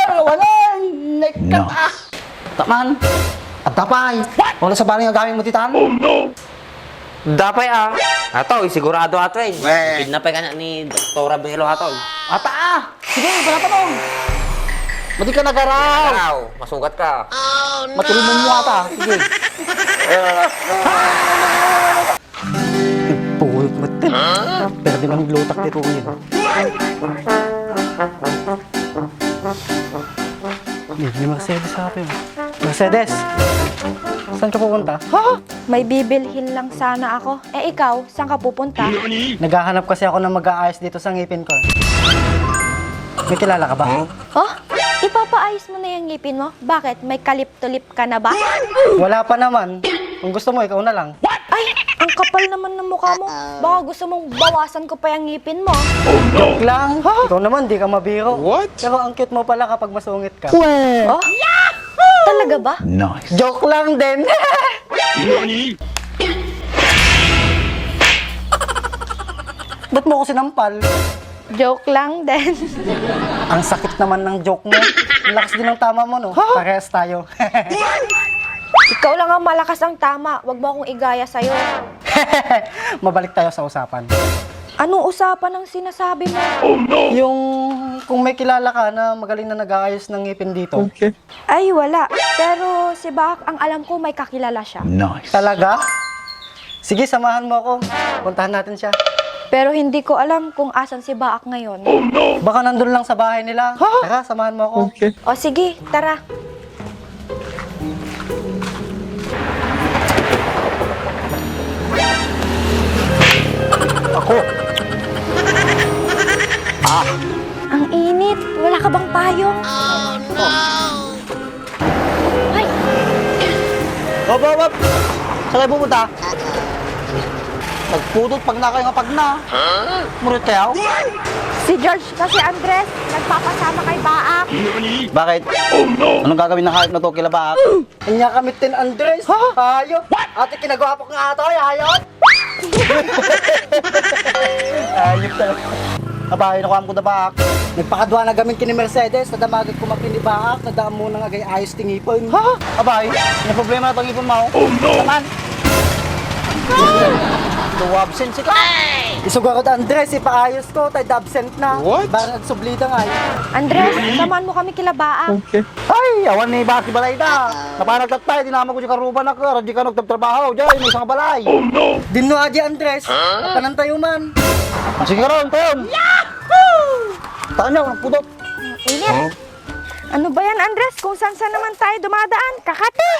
Wala! Nekat ah! Taman! At tapay! Wala sa baling ang gamit mo, titan? Dapay ah. Ato, sigurado ato eh. Pinapay ka na ni Dr. Belo ato. Ata ah! Sige, panatanong! Mati ka nagaraw! Araw, masugat ka. Matulungan mo ata! Sige! Puyot mo tin! Pero din ang lutak nito yun. May Mercedes sa atin. Mercedes! Saan ka pupunta? Ha? May bibilhin lang sana ako. Eh ikaw, saan ka pupunta? Naghahanap kasi ako ng mag-aayos dito sa ngipin ko. May kilala ka ba? Oh, ipapaayos mo na yung ngipin mo? Bakit? May kalip-tulip ka na ba? Wala pa naman. Kung gusto mo, ikaw na lang. Ay, ang kapal naman ng mukha mo. Baka gusto mong bawasan ko pa yung ngipin mo. Joke lang. Ikaw naman, di ka mabiro. What? Pero ang cute mo pala kapag masungit ka. Oh? Talaga ba? Joke lang din. Ba't mo ako sinampal? Joke lang din. Ang sakit naman ng joke mo. Ang lakas din ng tama mo, no? Parehas tayo. Ikaw lang ang malakas ang tama. Huwag mo akong igaya sa'yo. Mabalik tayo sa usapan. Anong usapan ang sinasabi mo? Yung kung may kilala ka na magaling na nag-aayos ng ngipin dito. Ay, wala. Pero si Bak, ang alam ko may kakilala siya. Talaga? Sige, samahan mo ako. Puntahan natin siya. Pero hindi ko alam kung asan si Baak ngayon. Baka nandun lang sa bahay nila. Tara, samahan mo ako. O sige, tara. Ako. Ang init. Wala ka bang payong? Ay, Hop, hop, hop. Saan kayo pupunta? Nagpudot pag na kayo nga pag na. Murit kayo? si George kasi Andres, nagpapasama kay Baak. Bakit? Anong gagawin ng hayop na to kila Baak? Kanya kami tin Andres. Hayop? Ate, kinagawa pa nga ata ay hayop? Hayop talaga. Abay, nakuha ko na Baak. Nagpakadwa na gamin kini Mercedes, nadamagad ko mapini Baak, nadaan mo na nga gay ayos tingipon. Abay, may problema na itong ipon mo? Naman. Absent si ka. Isuga ko Andres, ipaayos ko, tayo absent na. What? Parang nagsublida nga Andres, samahan mo kami kila Baak. Ay, awan ni Baki balay na. Napanagtat tayo, di naman ko yung karuban na ka, di ka nagtatrabaho, diyan, may isang balay. Dino aja Andres, kanan tayo man. Sige ka ron, tayon. Yahoo! Taan niya, ang pudot. Init. Ano ba yan, Andres? Kung saan naman tayo dumadaan? Kakati!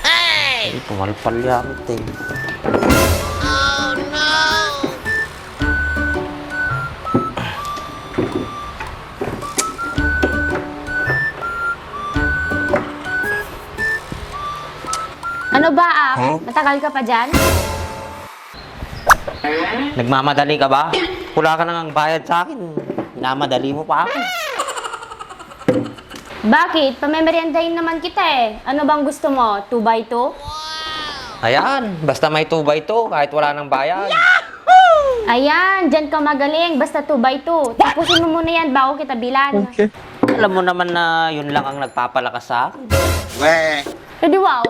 Ay, pumalpal yan. Ano ba, matagal ka pa dyan? Nagmamadali ka ba? Wala ka nang bayad sa akin. Namadali mo pa ako. Bakit? Pamemeriendahin naman kita eh. Ano bang gusto mo? 2x2? Ayan, basta may 2x2 kahit wala nang bayad. Ayan, dyan ka magaling. Basta 2x2. Tapusin mo muna yan bago kita bilan. Alam mo naman na yun lang ang nagpapalakas sa akin. Pwede wow.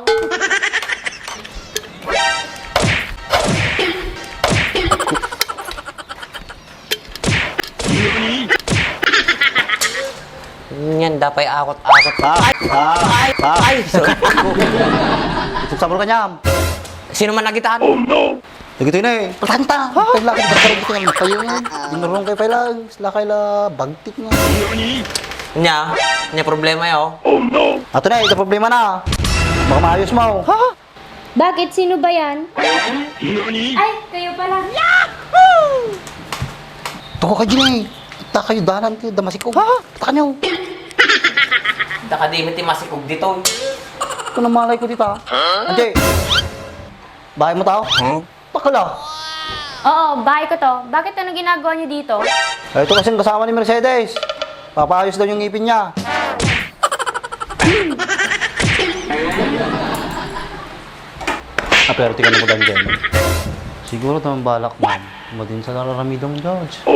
Yan, dapat akot-akot pa. Ay! Sorry. Sabol ka niya. Sino man nagitaan? Nagito yun eh. Patanta. Paglaki, bagkarong gusto nga kayo nga. Dinarong kayo pala. Sila kayo la bagtik nga. Nya problema yo. Ato na, ito problema na. Baka maayos mo. Bakit? Sino ba yan? Ay, kayo pala. Tuko ka dyan eh. Ita kayo dalan kayo, damasiko. Taka nyo. Nakadimit yung masikog dito. Ito na malay ko dito ha. Ante. Bahay mo tao? Pakala. Oo, bahay ko to. Bakit ano ginagawa niyo dito? Ito kasi kasama ni Mercedes. Papaayos daw yung ngipin niya. Pero tingnan mo dyan. Siguro naman balak mo. Madin sa nararamidang George.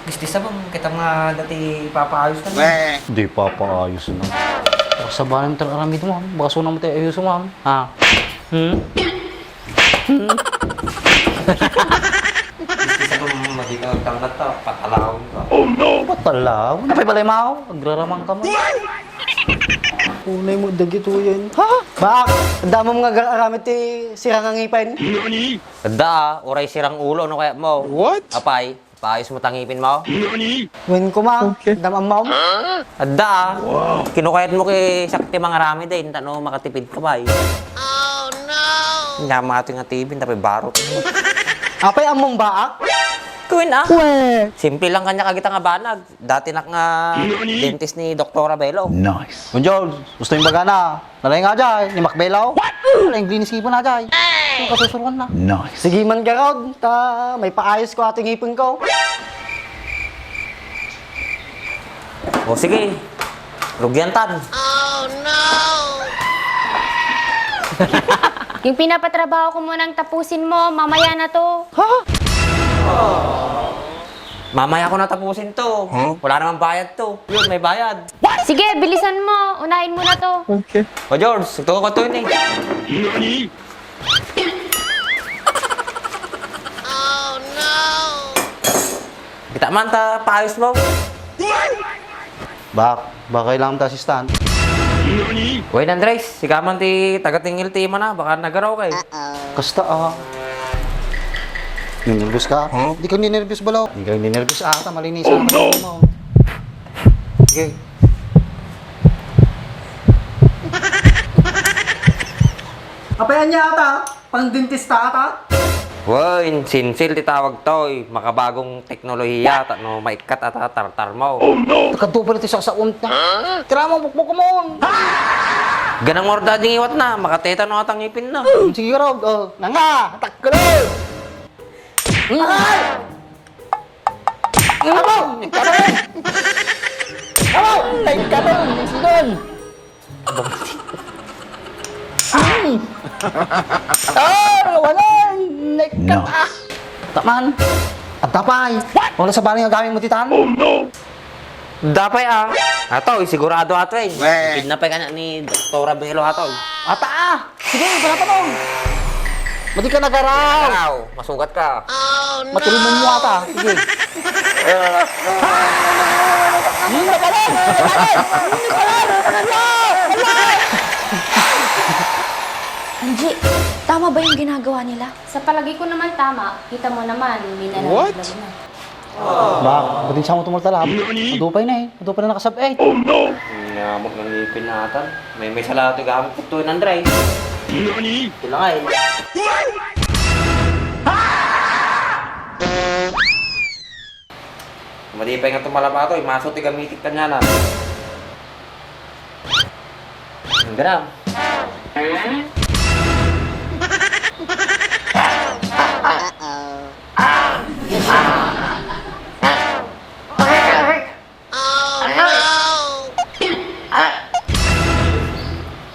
Gusto sa bang kita nga dati papaayos ka na. Hindi pa paayos na. Baka sa bahay mo nararamid mo. Baka sunang mo tayo ayos mo. Ha? Gusto sa bang magiging tangat ta, patalawin ka. Ba't talaw? Napay balay mo? Agraramang ka mo. Unay mo, dagito yan. Ha? Bak! Ang dama mga aramid ti sirang ang ngipin. Kada, oray sirang ulo, ano kaya mo? What? Apay, paayos mo tangipin mo? Wen ko ma. Damang mo. Ada, kinukayat mo kay sakti mga rami din, tano makatipid ka ba? Oh no! Nga mga ito nga TV, tapi barot. Apay among baak? Kuwin ah. We! Simple lang kanya kagita nga banag. Dati nak nga dentist ni Dr. Abelo. Nice. Kung George, gusto yung baga na. Nalay nga dyan, ni Macbelaw. Nalay yung glinis ipon na dyan. Yung kasusuruan na. Nice. Sige man ka Rod. May paayos ko ating ipon ko. O sige, rugyantan. Yung pinapatrabaho ko munang tapusin mo, mamaya na to. Ha? Mamaya ko na tapusin to. Wala namang bayad to. Yun, may bayad. Sige, bilisan mo. Unahin mo na to. Okay. O George, ito ko to yun eh. Kita man ta paayos mo. Baka kailangan ta assistant. Wait, Andres, sigaman ti tagatingil ti na, baka nagaraw kay. Kasta Ninervous ka? Hindi ka ninervous balaw. Hindi ka ninervous ata, malinisan ka mo. Sige. Apayan niya ata, pang dentista ata. Woy, sinsil ti tawag to, makabagong teknolohiya, no maikat at tartar mo. Nakadupal ito siya sa unta. Tira mo, bukbuk mo. Ganang morda ding iwat na, makateta no atang ipin na. Sige Rod, nanga, atak ka rin. Aray! Ako! Nagkaroon! Ako! Nagkaroon! Nagsidon! Wala! Nagkata! Taman! At tapay! Wala sa baling gamit mo titan? Dapay ah. Ato, sigurado ato eh. Kidnapay ka na ni Dr. Abelo ato. Ata! Sige, panatanong! Mati ka nagaraw! Araw, masugat ka. Matulog mo ata! Sige! Hindi na pala! Angie, tama ba yung ginagawa nila? Sa palagi ko naman tama. Kita mo naman, hindi na What? na. Bak, ba't siya mo tumaltalab? Madupay na eh. Madupay na nakasab-8. Ngamok ng ipin natin. May salato gamit ko to ng Andres. Ito lang eh. Madipay nga tumalabato eh. Maso ti gamitik ka niya na. Ang gram.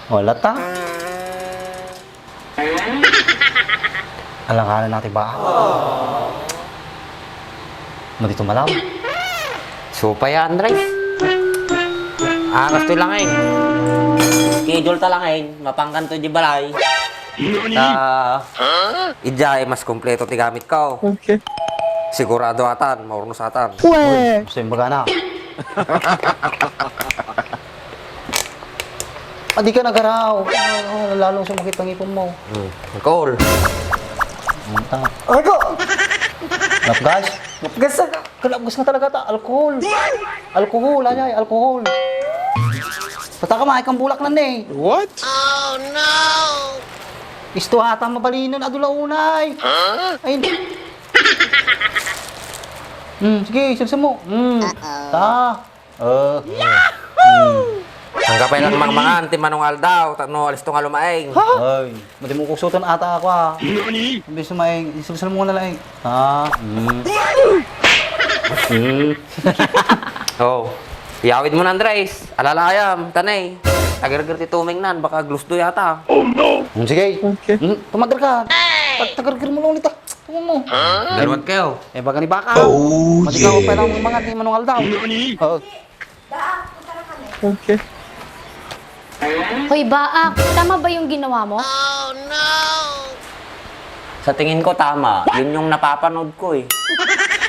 Wala ta. Alanganan natin ba? Mati tumalaw. Supa ya, Andres. Gusto lang eh. Schedule ta lang eh. Mapangkan to di balay. Ijay, mas kompleto ti gamit ka. Okay. Sigurado atan, maurnos atan. Gusto yung baga na. Di ka nagaraw. Lalong sumakit ang ipon mo. Call. Ay ko! Napgas? Napgas na. Kalapgas nga talaga ta. Alcohol. Alcohol, ayay. Alcohol. Pata ka kang bulak na eh. What? Isto ata mabalinon. Adulaunay. Ay. Sige, silsa mo. Ta. Hanggapay lang mga anti manong aldaw, tano alis to nga lumaeng. Ay, madi mo kusutan ata ako ah. Hindi sumaing, isulsal mo na lang. Ha? Oh. Iyawid mo na Andres. Alalayam, tanay. Tagar-gar ti tuming nan, baka glusdo yata. Sige. Okay. Tumagar ka. Tagar-gar mo lang ulit ah. mo. Dalawat kayo. Eh, baga ni baka. Mati ka pa lang mga di manungal daw. Oo. Okay. Hoy, Baak, tama ba yung ginawa mo? Sa tingin ko tama. Yun yung napapanood ko eh.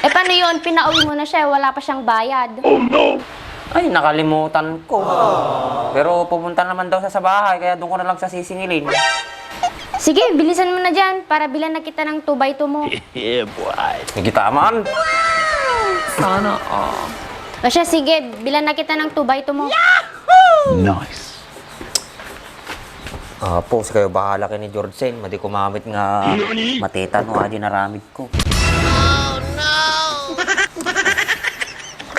Eh, paano yun? Pinauwi mo na siya, wala pa siyang bayad. Ay, nakalimutan ko. Pero pupunta naman daw sa bahay, kaya doon ko na lang sa sisingilin. Sige, bilisan mo na dyan para bilan na kita ng 2x2 mo. Sige, tamaan. O siya, sige, bilan na kita ng 2x2 mo. Pos kayo bahala kay ni George Sen. Madi kumamit nga matita no, aji naramid ko.